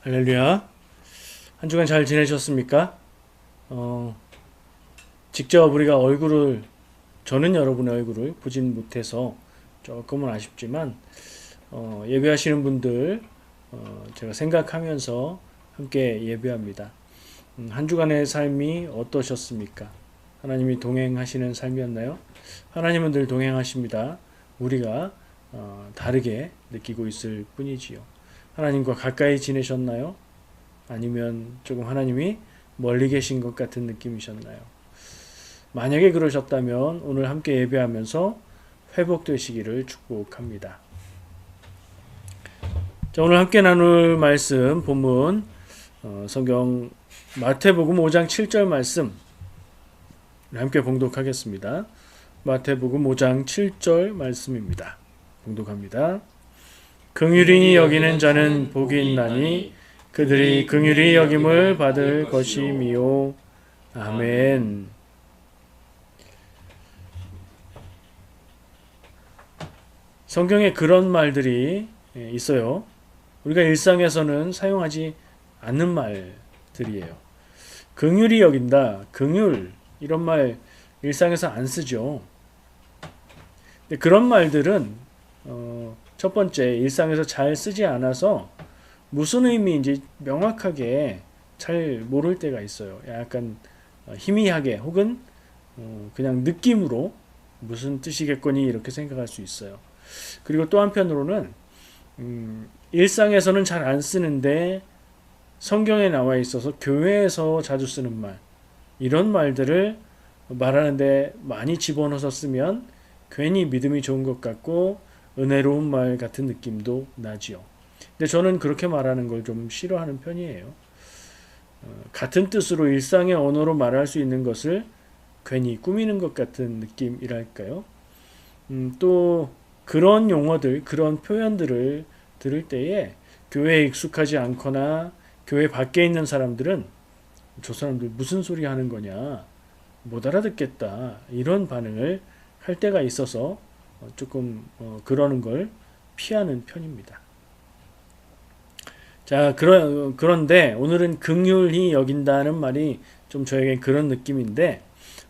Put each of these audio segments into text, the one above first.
할렐루야. 한 주간 잘 지내셨습니까? 직접 우리가 저는 여러분의 얼굴을 보진 못해서 조금은 아쉽지만, 예배하시는 분들, 제가 생각하면서 함께 예배합니다. 한 주간의 삶이 어떠셨습니까? 하나님이 동행하시는 삶이었나요? 하나님은 늘 동행하십니다. 우리가 다르게 느끼고 있을 뿐이지요. 하나님과 가까이 지내셨나요? 아니면 조금 하나님이 멀리 계신 것 같은 느낌이셨나요? 만약에 그러셨다면 오늘 함께 예배하면서 회복되시기를 축복합니다. 자, 오늘 함께 나눌 말씀 본문 성경 마태복음 5장 7절 말씀 함께 봉독하겠습니다. 마태복음 5장 7절 말씀입니다. 봉독합니다. 긍휼히 여기는 자는 복이 있나니 그들이 긍휼히 여김을 받을 것이미요. 아멘. 성경에 그런 말들이 있어요. 우리가 일상에서는 사용하지 않는 말들이에요. 긍휼히 여긴다, 긍휼 이런 말 일상에서 안 쓰죠. 근데 그런 말들은 첫 번째, 일상에서 잘 쓰지 않아서 무슨 의미인지 명확하게 잘 모를 때가 있어요. 약간 희미하게 혹은 그냥 느낌으로 무슨 뜻이겠거니 이렇게 생각할 수 있어요. 그리고 또 한편으로는 일상에서는 잘 안 쓰는데 성경에 나와 있어서 교회에서 자주 쓰는 말, 이런 말들을 말하는데 많이 집어넣어서 쓰면 괜히 믿음이 좋은 것 같고 은혜로운 말 같은 느낌도 나지요. 근데 저는 그렇게 말하는 걸 좀 싫어하는 편이에요. 같은 뜻으로 일상의 언어로 말할 수 있는 것을 괜히 꾸미는 것 같은 느낌이랄까요? 또 그런 용어들, 그런 표현들을 들을 때에 교회에 익숙하지 않거나 교회 밖에 있는 사람들은 저 사람들 무슨 소리 하는 거냐, 못 알아듣겠다, 이런 반응을 할 때가 있어서 조금 그러는 걸 피하는 편입니다. 자, 그런데 오늘은 긍휼히 여긴다는 말이 좀 저에겐 그런 느낌인데,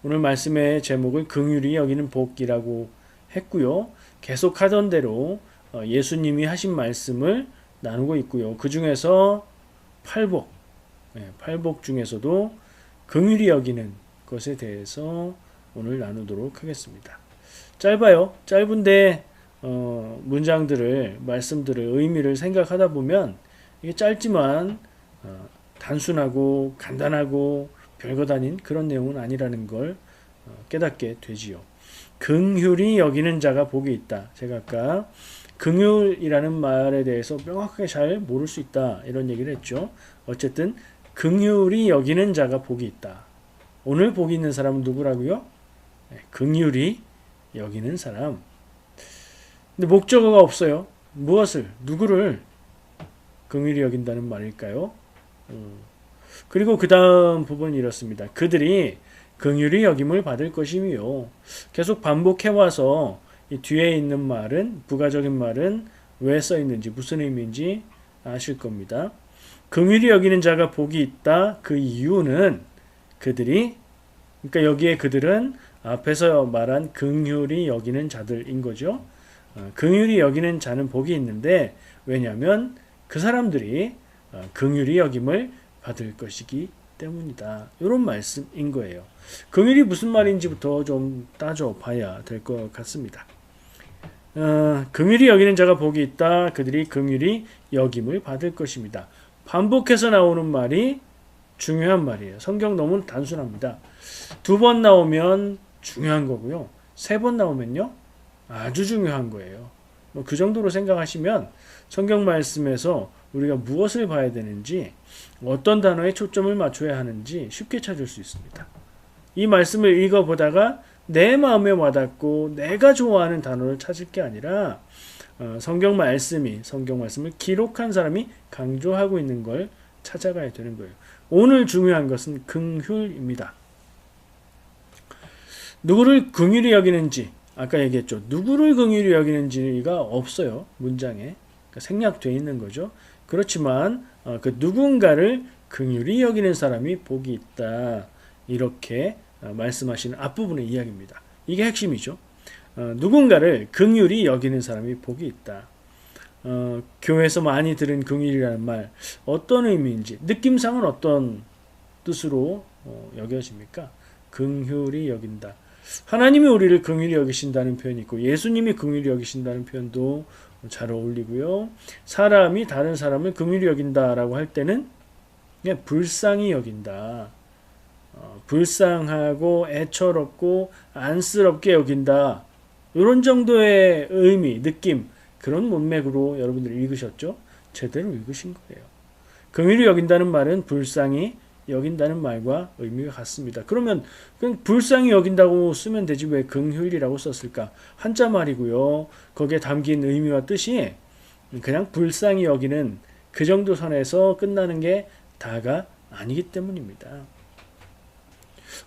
오늘 말씀의 제목을 긍휼히 여기는 복이라고 했고요. 계속 하던 대로 예수님이 하신 말씀을 나누고 있고요. 그 중에서 팔복 중에서도 긍휼히 여기는 것에 대해서 오늘 나누도록 하겠습니다. 짧아요. 짧은데 문장들을, 말씀들을, 의미를 생각하다 보면 이게 짧지만 단순하고 간단하고 별것 아닌 그런 내용은 아니라는 걸 깨닫게 되지요. 긍휼히 여기는 자가 복이 있다. 제가 아까 긍휼이라는 말에 대해서 명확하게 잘 모를 수 있다, 이런 얘기를 했죠. 어쨌든 긍휼히 여기는 자가 복이 있다. 오늘 복이 있는 사람은 누구라고요? 긍휼히 여기는 사람. 근데 목적어가 없어요. 누구를 긍휼히 여긴다는 말일까요? 그리고 그 다음 부분이 이렇습니다. 그들이 긍휼히 여김을 받을 것이며, 계속 반복해와서 이 뒤에 있는 말은, 부가적인 말은 왜 써있는지, 무슨 의미인지 아실 겁니다. 긍휼히 여기는 자가 복이 있다. 그 이유는 그러니까 여기에 그들은 앞에서 말한 긍휼히 여기는 자들인 거죠. 긍휼히 여기는 자는 복이 있는데, 왜냐하면 그 사람들이 긍휼히 여김을 받을 것이기 때문이다. 이런 말씀인 거예요. 긍휼이 무슨 말인지부터 좀 따져봐야 될 것 같습니다. 긍휼히 여기는 자가 복이 있다. 그들이 긍휼히 여김을 받을 것입니다. 반복해서 나오는 말이 중요한 말이에요. 성경 너무 단순합니다. 2번 나오면 중요한 거고요. 3번 나오면요, 아주 중요한 거예요. 그 정도로 생각하시면 성경 말씀에서 우리가 무엇을 봐야 되는지, 어떤 단어에 초점을 맞춰야 하는지 쉽게 찾을 수 있습니다. 이 말씀을 읽어보다가 내 마음에 와닿고 내가 좋아하는 단어를 찾을 게 아니라 성경 말씀을 기록한 사람이 강조하고 있는 걸 찾아가야 되는 거예요. 오늘 중요한 것은 긍휼입니다. 누구를 긍휼히 여기는지, 아까 얘기했죠. 누구를 긍휼히 여기는지가 없어요. 문장에. 그러니까 생략되어 있는 거죠. 그렇지만 그 누군가를 긍휼히 여기는 사람이 복이 있다. 이렇게 말씀하시는 앞부분의 이야기입니다. 이게 핵심이죠. 누군가를 긍휼히 여기는 사람이 복이 있다. 교회에서 많이 들은 긍휼이라는 말 어떤 의미인지 느낌상은 어떤 뜻으로 여겨집니까? 긍휼히 여긴다. 하나님이 우리를 긍휼히 여기신다는 표현이 있고 예수님이 긍휼히 여기신다는 표현도 잘 어울리고요. 사람이 다른 사람을 긍휼히 여긴다라고 할 때는 그냥 불쌍히 여긴다. 불쌍하고 애처롭고 안쓰럽게 여긴다. 이런 정도의 의미, 느낌, 그런 문맥으로 여러분들이 읽으셨죠? 제대로 읽으신 거예요. 긍휼히 여긴다는 말은 불쌍히 여긴다는 말과 의미가 같습니다. 그러면 그냥 불쌍히 여긴다고 쓰면 되지 왜 긍휼이라고 썼을까? 한자 말이고요. 거기에 담긴 의미와 뜻이 그냥 불쌍히 여기는 그 정도 선에서 끝나는 게 다가 아니기 때문입니다.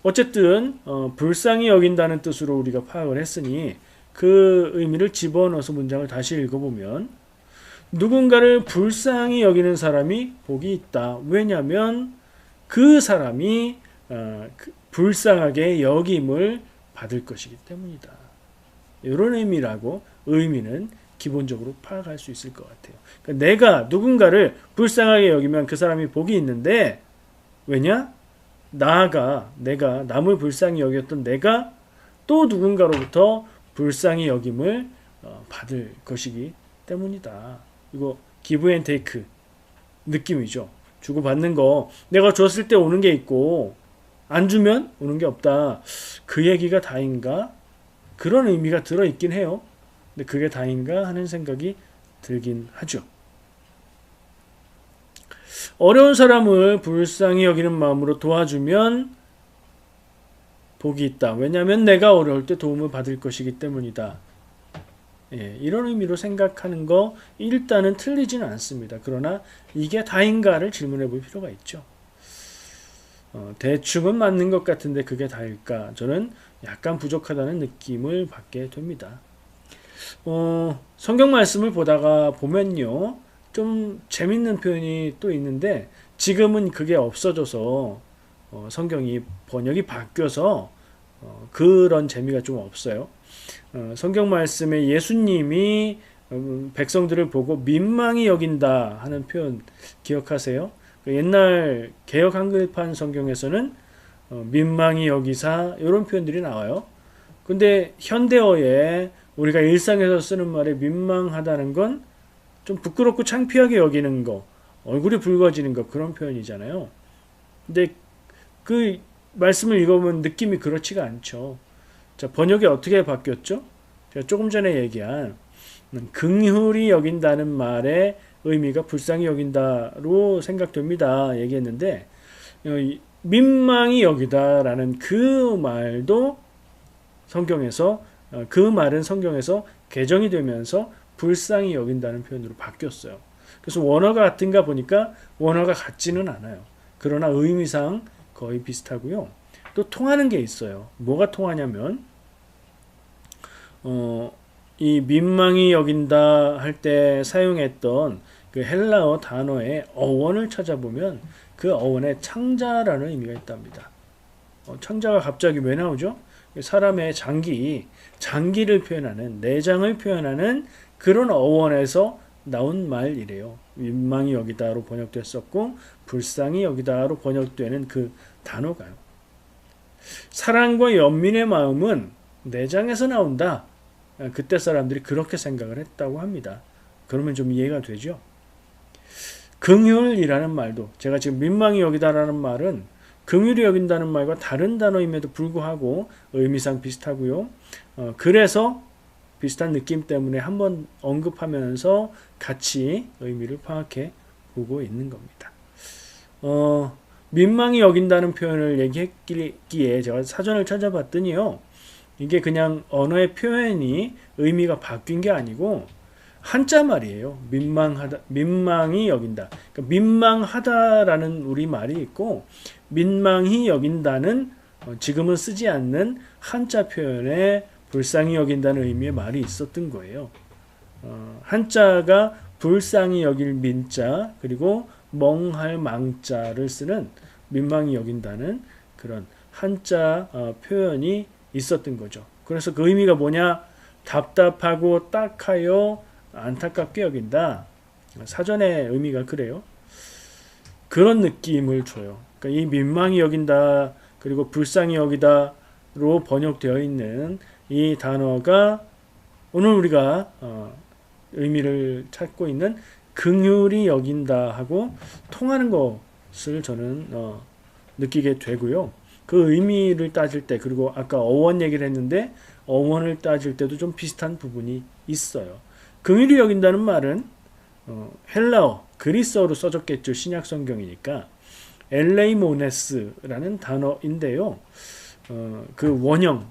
어쨌든 불쌍히 여긴다는 뜻으로 우리가 파악을 했으니 그 의미를 집어넣어서 문장을 다시 읽어보면 누군가를 불쌍히 여기는 사람이 복이 있다. 왜냐하면 그 사람이 불쌍하게 여김을 받을 것이기 때문이다. 이런 의미는 기본적으로 파악할 수 있을 것 같아요. 그러니까 내가 누군가를 불쌍하게 여기면 그 사람이 복이 있는데 왜냐? 내가 남을 불쌍히 여겼던 내가 또 누군가로부터 불쌍히 여김을 받을 것이기 때문이다. 이거 기브 앤 테이크 느낌이죠. 주고받는 거 내가 줬을 때 오는 게 있고 안 주면 오는 게 없다. 그 얘기가 다인가? 그런 의미가 들어있긴 해요. 근데 그게 다인가 하는 생각이 들긴 하죠. 어려운 사람을 불쌍히 여기는 마음으로 도와주면 복이 있다. 왜냐하면 내가 어려울 때 도움을 받을 것이기 때문이다. 이런 의미로 생각하는 거 일단은 틀리지는 않습니다. 그러나 이게 다인가를 질문해 볼 필요가 있죠. 대충은 맞는 것 같은데 그게 다일까? 저는 약간 부족하다는 느낌을 받게 됩니다. 성경 말씀을 보다가 보면요. 좀 재밌는 표현이 또 있는데 지금은 그게 없어져서 성경이 번역이 바뀌어서 그런 재미가 좀 없어요. 성경 말씀에 예수님이 백성들을 보고 민망히 여긴다 하는 표현 기억하세요? 옛날 개역 한글판 성경에서는 민망히 여기사 이런 표현들이 나와요. 근데 현대어에 우리가 일상에서 쓰는 말에 민망하다는 건 좀 부끄럽고 창피하게 여기는 거, 얼굴이 붉어지는 거 그런 표현이잖아요. 근데 그 말씀을 읽어보면 느낌이 그렇지가 않죠. 자, 번역이 어떻게 바뀌었죠? 제가 조금 전에 얘기한 긍휼히 여긴다는 말의 의미가 불쌍히 여긴다로 생각됩니다. 얘기했는데 민망히 여기다라는 그 말도 그 말은 성경에서 개정이 되면서 불쌍히 여긴다는 표현으로 바뀌었어요. 그래서 원어가 같은가 보니까 원어가 같지는 않아요. 그러나 의미상 거의 비슷하고요. 또 통하는 게 있어요. 뭐가 통하냐면 이 민망히 여긴다 할 때 사용했던 그 헬라어 단어의 어원을 찾아보면 그 어원에 창자라는 의미가 있답니다. 창자가 갑자기 왜 나오죠? 사람의 장기를 표현하는 내장을 표현하는 그런 어원에서 나온 말이래요. 민망히 여기다로 번역됐었고 불쌍히 여기다로 번역되는 그 단어가요. 사랑과 연민의 마음은 내장에서 나온다. 그때 사람들이 그렇게 생각을 했다고 합니다. 그러면 좀 이해가 되죠? 긍휼이라는 말도 제가 지금 민망히 여기다라는 말은 긍휼히 여긴다는 말과 다른 단어임에도 불구하고 의미상 비슷하고요. 그래서 비슷한 느낌 때문에 한번 언급하면서 같이 의미를 파악해 보고 있는 겁니다. 민망히 여긴다는 표현을 얘기했기에 제가 사전을 찾아봤더니요. 이게 그냥 언어의 표현이 의미가 바뀐 게 아니고 한자 말이에요. 민망히 여긴다. 그러니까 민망하다라는 우리말이 있고 민망히 여긴다는 지금은 쓰지 않는 한자 표현에 불쌍히 여긴다는 의미의 말이 있었던 거예요. 한자가 불쌍히 여길 민자 그리고 멍할 망자를 쓰는 민망히 여긴다는 그런 한자 표현이 있었던 거죠. 그래서 그 의미가 뭐냐? 답답하고 딱하여 안타깝게 여긴다. 사전의 의미가 그래요. 그런 느낌을 줘요. 그러니까 이 민망히 여긴다, 그리고 불쌍히 여기다로 번역되어 있는 이 단어가 오늘 우리가 의미를 찾고 있는 긍휼히 여긴다 하고 통하는 것을 저는 느끼게 되고요. 그 의미를 따질 때, 그리고 아까 어원 얘기를 했는데 어원을 따질 때도 좀 비슷한 부분이 있어요. 긍휼히 여긴다는 말은 헬라어, 그리스어로 써졌겠죠. 신약 성경이니까 엘레이모네스라는 단어인데요. 그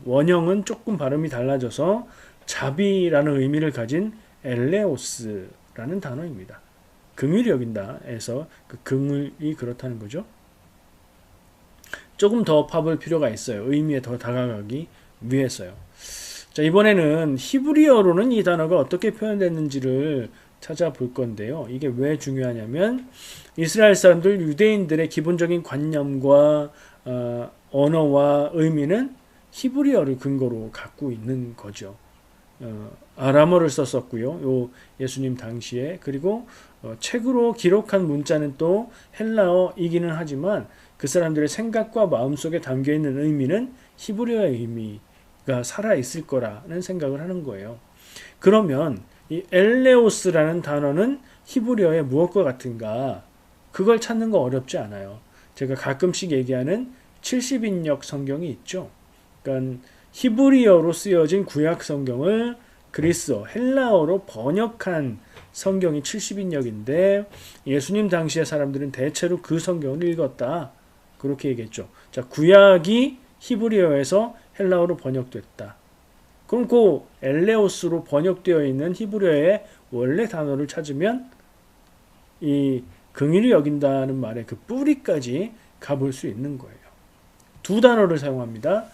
원형은 조금 발음이 달라져서 자비라는 의미를 가진 엘레오스라는 단어입니다. 긍휼히 여긴다에서 그 긍휼이 그렇다는 거죠. 조금 더 파볼 필요가 있어요. 의미에 더 다가가기 위해서요. 자, 이번에는 히브리어로는 이 단어가 어떻게 표현됐는지를 찾아볼 건데요. 이게 왜 중요하냐면 이스라엘 사람들, 유대인들의 기본적인 관념과 언어와 의미는 히브리어를 근거로 갖고 있는 거죠. 아람어를 썼었고요. 요 예수님 당시에. 그리고 책으로 기록한 문자는 또 헬라어이기는 하지만 그 사람들의 생각과 마음속에 담겨있는 의미는 히브리어의 의미가 살아있을 거라는 생각을 하는 거예요. 그러면 이 엘레오스라는 단어는 히브리어의 무엇과 같은가? 그걸 찾는 거 어렵지 않아요. 제가 가끔씩 얘기하는 70인역 성경이 있죠. 그러니까 히브리어로 쓰여진 구약 성경을 그리스어, 헬라어로 번역한 성경이 70인역인데 예수님 당시의 사람들은 대체로 그 성경을 읽었다. 그렇게 얘기했죠. 자, 구약이 히브리어에서 헬라어로 번역됐다. 그럼 그 엘레오스로 번역되어 있는 히브리어의 원래 단어를 찾으면 이 긍휼히 여긴다는 말의 그 뿌리까지 가볼 수 있는 거예요. 두 단어를 사용합니다.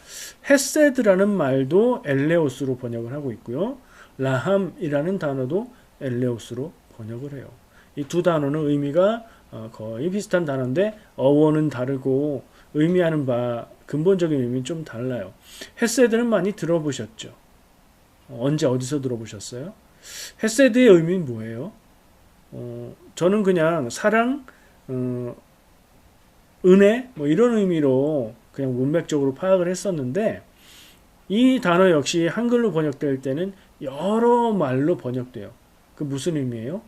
헤세드라는 말도 엘레오스로 번역을 하고 있고요. 라함이라는 단어도 엘레오스로 번역을 해요. 이 두 단어는 의미가 거의 비슷한 단어인데 어원은 다르고 의미하는 바 근본적인 의미는 좀 달라요. 헤세드는 많이 들어보셨죠? 언제 어디서 들어보셨어요? 헤세드의 의미는 뭐예요? 저는 그냥 사랑, 은혜 뭐 이런 의미로 그냥 문맥적으로 파악을 했었는데 이 단어 역시 한글로 번역될 때는 여러 말로 번역돼요. 그 무슨 의미예요?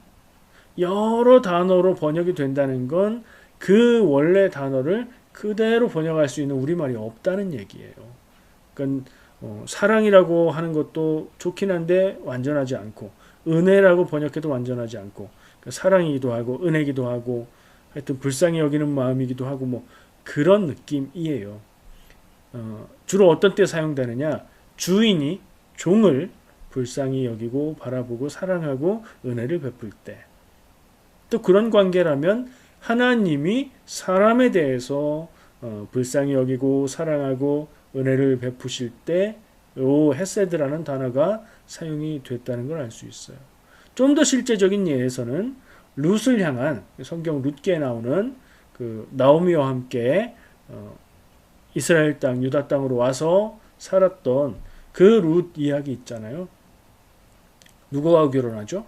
여러 단어로 번역이 된다는 건 그 원래 단어를 그대로 번역할 수 있는 우리말이 없다는 얘기예요. 그러니까 사랑이라고 하는 것도 좋긴 한데 완전하지 않고 은혜라고 번역해도 완전하지 않고 그러니까 사랑이기도 하고 은혜기도 하고 하여튼 불쌍히 여기는 마음이기도 하고 뭐 그런 느낌이에요. 주로 어떤 때 사용되느냐? 주인이 종을 불쌍히 여기고 바라보고 사랑하고 은혜를 베풀 때. 또 그런 관계라면 하나님이 사람에 대해서 불쌍히 여기고 사랑하고 은혜를 베푸실 때 요 헤세드라는 단어가 사용이 됐다는 걸 알 수 있어요. 좀 더 실제적인 예에서는 룻을 향한 성경 룻기에 나오는 그 나오미와 함께 이스라엘 땅 유다 땅으로 와서 살았던 그 룻 이야기 있잖아요. 누구하고 결혼하죠?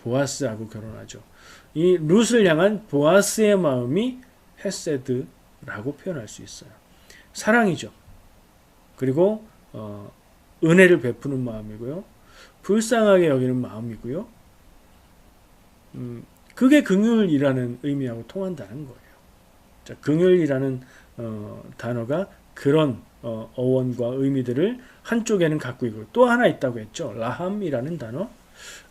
보아스하고 결혼하죠. 이 룻을 향한 보아스의 마음이 헤세드라고 표현할 수 있어요. 사랑이죠. 그리고 은혜를 베푸는 마음이고요. 불쌍하게 여기는 마음이고요. 그게 긍휼이라는 의미하고 통한다는 거예요. 자, 긍휼이라는 단어가 그런 어원과 의미들을 한쪽에는 갖고 있고 또 하나 있다고 했죠. 라함이라는 단어.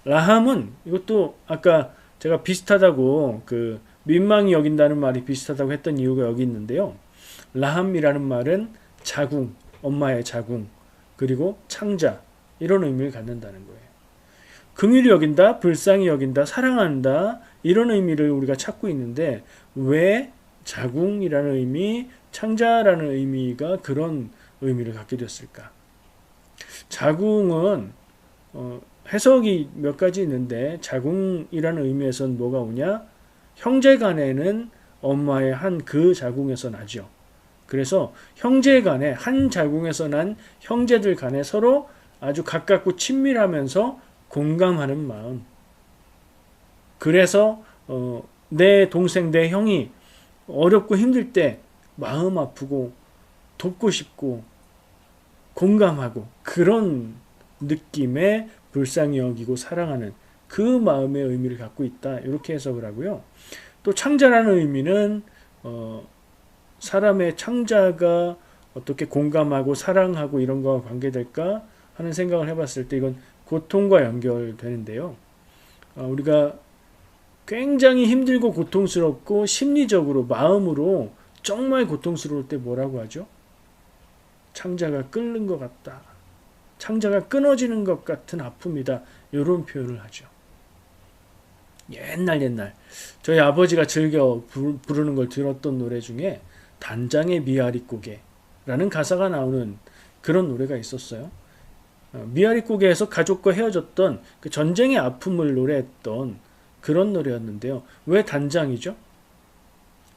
라함은 이것도 아까 제가 비슷하다고 그 민망히 여긴다는 말이 비슷하다고 했던 이유가 여기 있는데요. 라함이라는 말은 자궁, 엄마의 자궁, 그리고 창자 이런 의미를 갖는다는 거예요. 긍휼히 여긴다, 불쌍히 여긴다, 사랑한다 이런 의미를 우리가 찾고 있는데 왜 자궁이라는 의미, 창자라는 의미가 그런 의미를 갖게 됐을까? 자궁은 해석이 몇 가지 있는데 자궁이라는 의미에서는 뭐가 오냐? 형제 간에는 엄마의 한 그 자궁에서 나죠. 그래서 형제 간에 한 자궁에서 난 형제들 간에 서로 아주 가깝고 친밀하면서 공감하는 마음. 그래서 내 동생, 내 형이 어렵고 힘들 때 마음 아프고 돕고 싶고 공감하고 그런 느낌의 불쌍히 여기고 사랑하는 그 마음의 의미를 갖고 있다. 이렇게 해석을 하고요. 또 창자라는 의미는 사람의 창자가 어떻게 공감하고 사랑하고 이런 거와 관계될까 하는 생각을 해봤을 때 이건 고통과 연결되는데요. 우리가 굉장히 힘들고 고통스럽고 심리적으로 마음으로 정말 고통스러울 때 뭐라고 하죠? 창자가 끓는 것 같다. 창자가 끊어지는 것 같은 아픔이다. 이런 표현을 하죠. 옛날 저희 아버지가 즐겨 부르는 걸 들었던 노래 중에 단장의 미아리고개라는 가사가 나오는 그런 노래가 있었어요. 미아리고개에서 가족과 헤어졌던 그 전쟁의 아픔을 노래했던 그런 노래였는데요. 왜 단장이죠?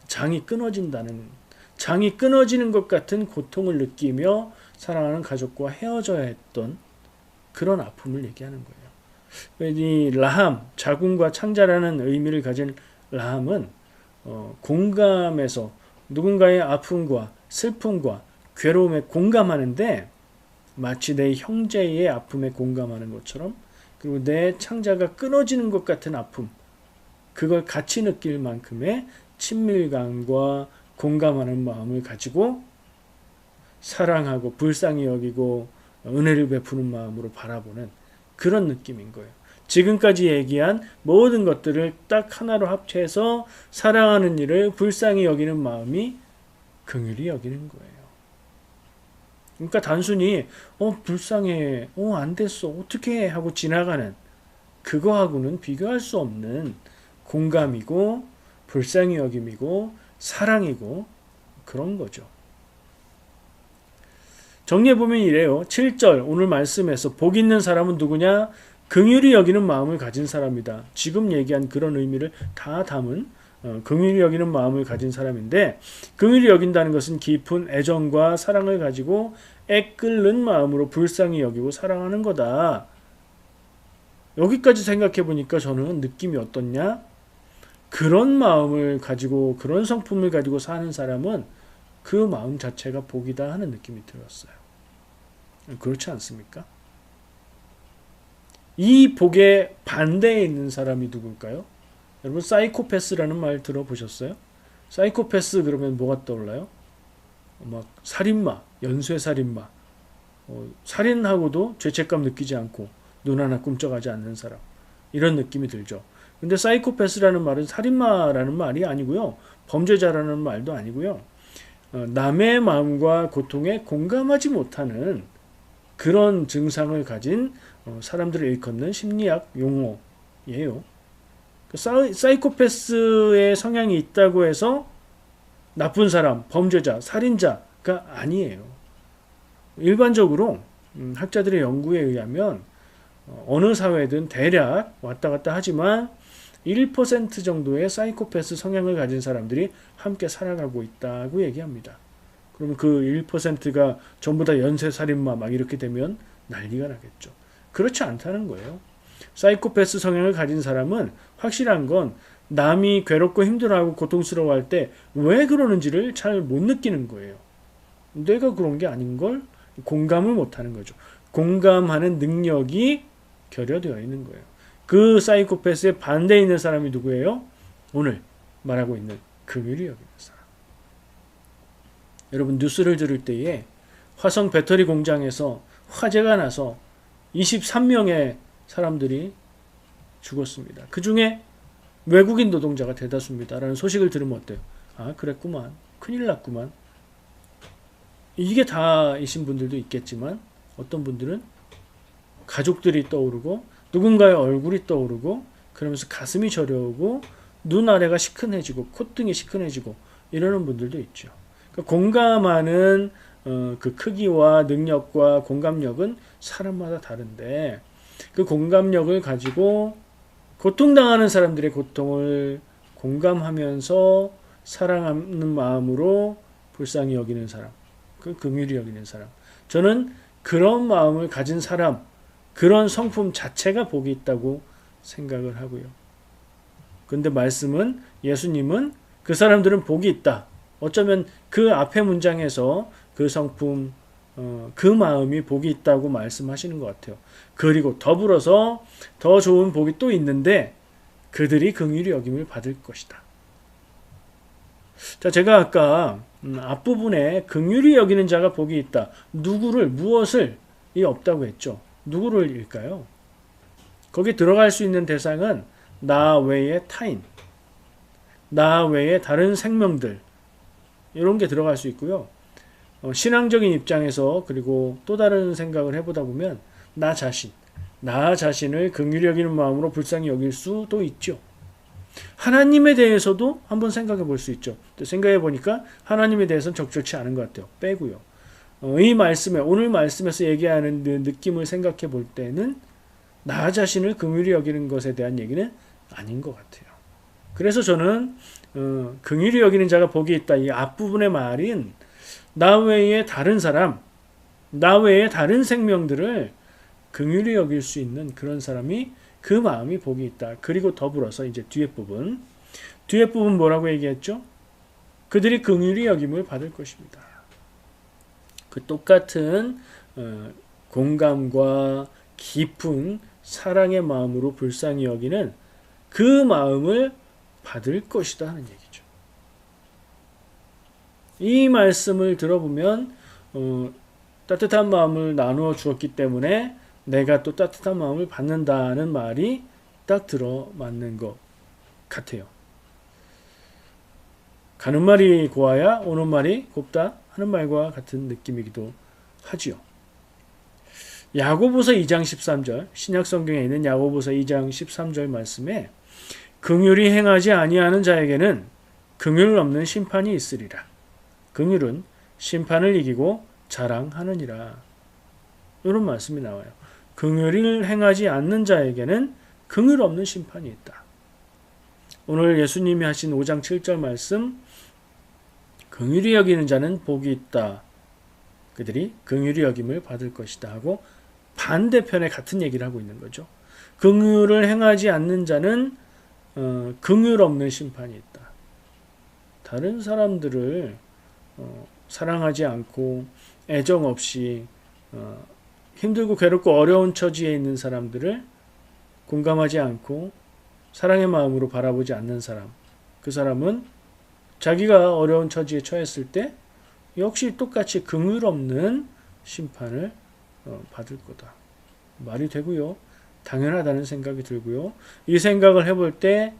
장이 끊어지는 것 같은 고통을 느끼며 사랑하는 가족과 헤어져야 했던 그런 아픔을 얘기하는 거예요. 이 라함, 자궁과 창자라는 의미를 가진 라함은 공감에서 누군가의 아픔과 슬픔과 괴로움에 공감하는데 마치 내 형제의 아픔에 공감하는 것처럼 그리고 내 창자가 끊어지는 것 같은 아픔 그걸 같이 느낄 만큼의 친밀감과 공감하는 마음을 가지고 사랑하고 불쌍히 여기고 은혜를 베푸는 마음으로 바라보는 그런 느낌인 거예요. 지금까지 얘기한 모든 것들을 딱 하나로 합쳐서 사랑하는 일을 불쌍히 여기는 마음이 긍휼히 여기는 거예요. 그러니까 단순히 불쌍해, 안 됐어, 어떻게 해 하고 지나가는 그거하고는 비교할 수 없는 공감이고 불쌍히 여김이고 사랑이고 그런 거죠. 정리해보면 이래요. 7절 오늘 말씀에서 복 있는 사람은 누구냐? 긍휼히 여기는 마음을 가진 사람이다. 지금 얘기한 그런 의미를 다 담은 긍휼히 여기는 마음을 가진 사람인데 긍휼히 여긴다는 것은 깊은 애정과 사랑을 가지고 애끓는 마음으로 불쌍히 여기고 사랑하는 거다. 여기까지 생각해 보니까 저는 느낌이 어떻냐? 그런 마음을 가지고 그런 성품을 가지고 사는 사람은 그 마음 자체가 복이다 하는 느낌이 들었어요. 그렇지 않습니까? 이 복의 반대에 있는 사람이 누굴까요? 여러분 사이코패스라는 말 들어보셨어요? 사이코패스 그러면 뭐가 떠올라요? 막 살인마, 연쇄살인마, 살인하고도 죄책감 느끼지 않고 눈 하나 꿈쩍하지 않는 사람 이런 느낌이 들죠. 근데 사이코패스라는 말은 살인마라는 말이 아니고요. 범죄자라는 말도 아니고요. 남의 마음과 고통에 공감하지 못하는 그런 증상을 가진 사람들을 일컫는 심리학 용어예요. 사이코패스의 성향이 있다고 해서 나쁜 사람, 범죄자, 살인자가 아니에요. 일반적으로 학자들의 연구에 의하면 어느 사회든 대략 왔다 갔다 하지만 1% 정도의 사이코패스 성향을 가진 사람들이 함께 살아가고 있다고 얘기합니다. 그러면 그 1%가 전부 다 연쇄살인마 막 이렇게 되면 난리가 나겠죠. 그렇지 않다는 거예요. 사이코패스 성향을 가진 사람은 확실한 건 남이 괴롭고 힘들어하고 고통스러워할 때 왜 그러는지를 잘 못 느끼는 거예요. 내가 그런 게 아닌 걸 공감을 못하는 거죠. 공감하는 능력이 결여되어 있는 거예요. 그 사이코패스의 반대에 있는 사람이 누구예요? 오늘 말하고 있는 긍휼히 여기는 사람. 여러분 뉴스를 들을 때에 화성 배터리 공장에서 화재가 나서 23명의 사람들이 죽었습니다. 그 중에 외국인 노동자가 대다수입니다. 라는 소식을 들으면 어때요? 아 그랬구만. 큰일 났구만. 이게 다이신 분들도 있겠지만 어떤 분들은 가족들이 떠오르고 누군가의 얼굴이 떠오르고 그러면서 가슴이 저려오고 눈 아래가 시큰해지고 콧등이 시큰해지고 이러는 분들도 있죠. 그러니까 공감하는 그 크기와 능력과 공감력은 사람마다 다른데 그 공감력을 가지고 고통당하는 사람들의 고통을 공감하면서 사랑하는 마음으로 불쌍히 여기는 사람, 그 긍휼히 여기는 사람. 저는 그런 마음을 가진 사람, 그런 성품 자체가 복이 있다고 생각을 하고요. 근데 말씀은, 예수님은 그 사람들은 복이 있다. 어쩌면 그 앞에 문장에서 그 성품, 그 마음이 복이 있다고 말씀하시는 것 같아요. 그리고 더불어서 더 좋은 복이 또 있는데 그들이 긍휼히 여김을 받을 것이다. 자, 제가 아까 앞부분에 긍휼히 여기는 자가 복이 있다. 누구를, 무엇을 이 없다고 했죠. 누구를일까요? 거기 들어갈 수 있는 대상은 나 외의 타인, 나 외의 다른 생명들, 이런 게 들어갈 수 있고요. 신앙적인 입장에서 그리고 또 다른 생각을 해보다 보면 나 자신을 긍휼히 여기는 마음으로 불쌍히 여길 수도 있죠. 하나님에 대해서도 한번 생각해 볼 수 있죠. 생각해 보니까 하나님에 대해서는 적절치 않은 것 같아요. 빼고요. 이 말씀에, 오늘 말씀에서 얘기하는 느낌을 생각해 볼 때는 나 자신을 긍휼히 여기는 것에 대한 얘기는 아닌 것 같아요. 그래서 저는 긍휼히 여기는 자가 복이 있다. 이 앞부분의 말인 나 외에 다른 사람, 나 외에 다른 생명들을 긍휼히 여길 수 있는 그런 사람이, 그 마음이 복이 있다. 그리고 더불어서 이제 뒤에 부분 뭐라고 얘기했죠? 그들이 긍휼히 여김을 받을 것입니다. 그 똑같은 공감과 깊은 사랑의 마음으로 불쌍히 여기는 그 마음을 받을 것이다 하는 얘기죠. 이 말씀을 들어보면 따뜻한 마음을 나누어 주었기 때문에 내가 또 따뜻한 마음을 받는다는 말이 딱 들어맞는 것 같아요. 가는 말이 고와야 오는 말이 곱다 하는 말과 같은 느낌이기도 하지요. 야고보서 2장 13절, 신약 성경에 있는 야고보서 2장 13절 말씀에 긍휼히 행하지 아니하는 자에게는 긍휼 없는 심판이 있으리라. 긍휼은 심판을 이기고 자랑하느니라. 이런 말씀이 나와요. 긍휼을 행하지 않는 자에게는 긍휼 없는 심판이 있다. 오늘 예수님이 하신 5장 7절 말씀, 긍휼히 여기는 자는 복이 있다. 그들이 긍휼히 여김을 받을 것이다 하고 반대편에 같은 얘기를 하고 있는 거죠. 긍휼을 행하지 않는 자는 긍휼 없는 심판이 있다. 다른 사람들을 사랑하지 않고 애정 없이 힘들고 괴롭고 어려운 처지에 있는 사람들을 공감하지 않고 사랑의 마음으로 바라보지 않는 사람, 그 사람은 자기가 어려운 처지에 처했을 때 역시 똑같이 긍휼 없는 심판을 받을 거다. 말이 되고요. 당연하다는 생각이 들고요. 이 생각을 해볼 때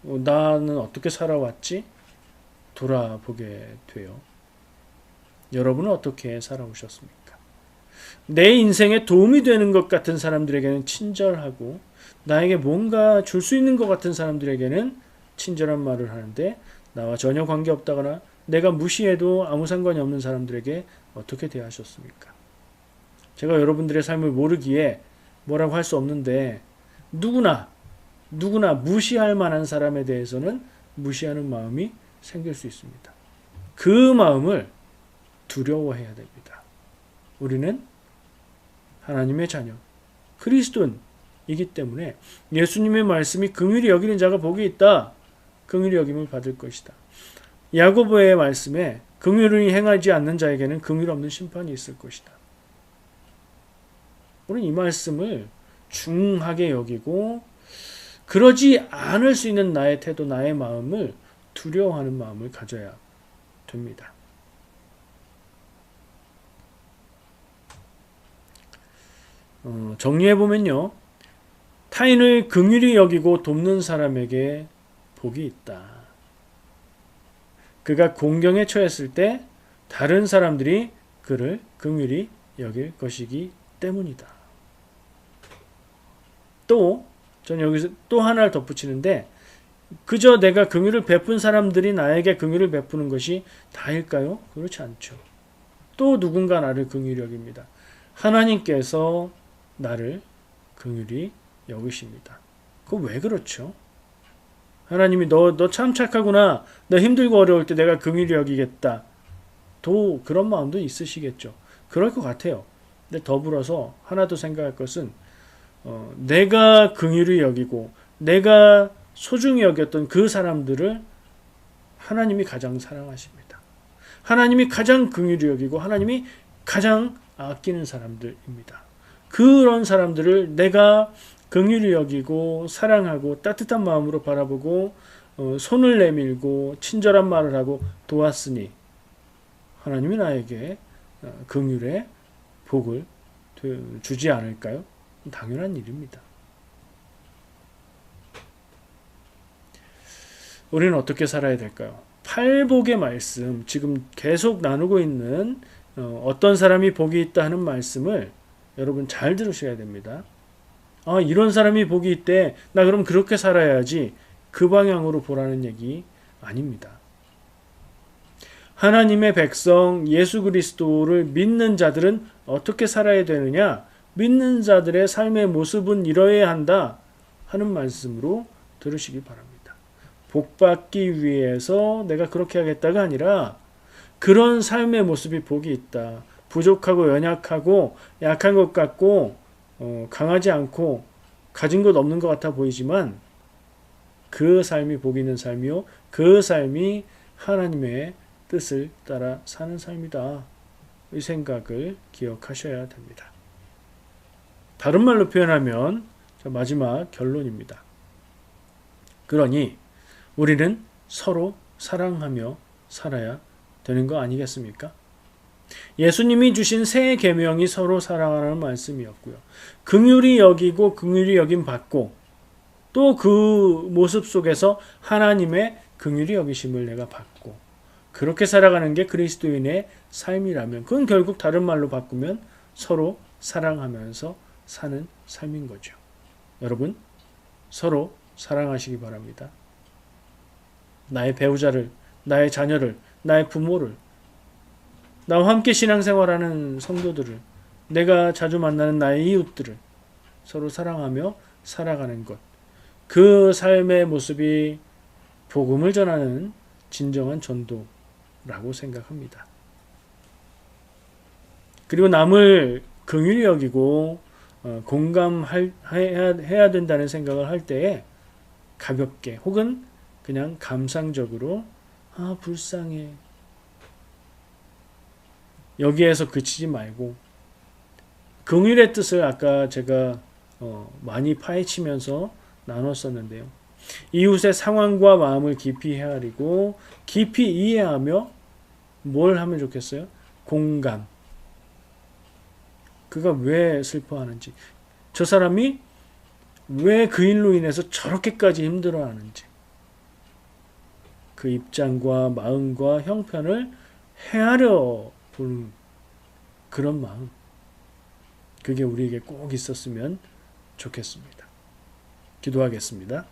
나는 어떻게 살아왔지? 돌아보게 돼요. 여러분은 어떻게 살아오셨습니까? 내 인생에 도움이 되는 것 같은 사람들에게는 친절하고 나에게 뭔가 줄 수 있는 것 같은 사람들에게는 친절한 말을 하는데 나와 전혀 관계없다거나 내가 무시해도 아무 상관이 없는 사람들에게 어떻게 대하셨습니까? 제가 여러분들의 삶을 모르기에 뭐라고 할 수 없는데 누구나 무시할 만한 사람에 대해서는 무시하는 마음이 생길 수 있습니다. 그 마음을 두려워해야 됩니다. 우리는 하나님의 자녀, 그리스도인이기 때문에 예수님의 말씀이 긍휼히 여기는 자가 복이 있다. 긍휼히 여김을 받을 것이다. 야고보의 말씀에 긍휼을 행하지 않는 자에게는 긍휼 없는 심판이 있을 것이다. 우리는 이 말씀을 중하게 여기고 그러지 않을 수 있는 나의 태도, 나의 마음을 두려워하는 마음을 가져야 됩니다. 정리해보면요. 타인을 긍휼히 여기고 돕는 사람에게 복이 있다. 그가 공경에 처했을 때 다른 사람들이 그를 긍휼히 여길 것이기 때문이다. 또 저는 여기서 또 하나를 덧붙이는데 그저 내가 긍휼을 베푼 사람들이 나에게 긍휼을 베푸는 것이 다일까요? 그렇지 않죠. 또 누군가 나를 긍휼히 여깁니다. 하나님께서 나를 긍휼히 여기십니다. 그거 왜 그렇죠? 하나님이 너 참 착하구나. 너 힘들고 어려울 때 내가 긍휼히 여기겠다. 또 그런 마음도 있으시겠죠. 그럴 것 같아요. 근데 더불어서 하나 더 생각할 것은 내가 긍휼히 여기고 내가 소중히 여겼던 그 사람들을 하나님이 가장 사랑하십니다. 하나님이 가장 긍휼히 여기고 하나님이 가장 아끼는 사람들입니다. 그런 사람들을 내가 긍휼히 여기고 사랑하고 따뜻한 마음으로 바라보고 손을 내밀고 친절한 말을 하고 도왔으니 하나님이 나에게 긍휼의 복을 주지 않을까요? 당연한 일입니다. 우리는 어떻게 살아야 될까요? 팔복의 말씀, 지금 계속 나누고 있는 어떤 사람이 복이 있다 하는 말씀을 여러분 잘 들으셔야 됩니다. 아, 이런 사람이 복이 있대. 나 그럼 그렇게 살아야지. 그 방향으로 보라는 얘기 아닙니다. 하나님의 백성 예수 그리스도를 믿는 자들은 어떻게 살아야 되느냐? 믿는 자들의 삶의 모습은 이러해야 한다 하는 말씀으로 들으시기 바랍니다. 복받기 위해서 내가 그렇게 하겠다가 아니라 그런 삶의 모습이 복이 있다. 부족하고 연약하고 약한 것 같고 강하지 않고 가진 것 없는 것 같아 보이지만 그 삶이 복 있는 삶이요. 그 삶이 하나님의 뜻을 따라 사는 삶이다. 이 생각을 기억하셔야 됩니다. 다른 말로 표현하면 마지막 결론입니다. 그러니 우리는 서로 사랑하며 살아야 되는 거 아니겠습니까? 예수님이 주신 새 계명이 서로 사랑하라는 말씀이었고요. 긍휼히 여기고 긍휼히 여김 받고 또 그 모습 속에서 하나님의 긍휼히 여기심을 내가 받고 그렇게 살아가는 게 그리스도인의 삶이라면 그건 결국 다른 말로 바꾸면 서로 사랑하면서 사는 삶인 거죠. 여러분 서로 사랑하시기 바랍니다. 나의 배우자를, 나의 자녀를, 나의 부모를, 나와 함께 신앙생활하는 성도들을, 내가 자주 만나는 나의 이웃들을 서로 사랑하며 살아가는 것. 그 삶의 모습이 복음을 전하는 진정한 전도라고 생각합니다. 그리고 남을 긍휼히 여기고 공감해야 된다는 생각을 할 때에 가볍게 혹은 그냥 감상적으로 아 불쌍해 여기에서 그치지 말고 긍휼의 뜻을 아까 제가 많이 파헤치면서 나눴었는데요. 이웃의 상황과 마음을 깊이 헤아리고 깊이 이해하며 뭘 하면 좋겠어요? 공감. 그가 왜 슬퍼하는지, 저 사람이 왜 그 일로 인해서 저렇게까지 힘들어하는지 그 입장과 마음과 형편을 헤아려 보는 그런 마음, 그게 우리에게 꼭 있었으면 좋겠습니다. 기도하겠습니다.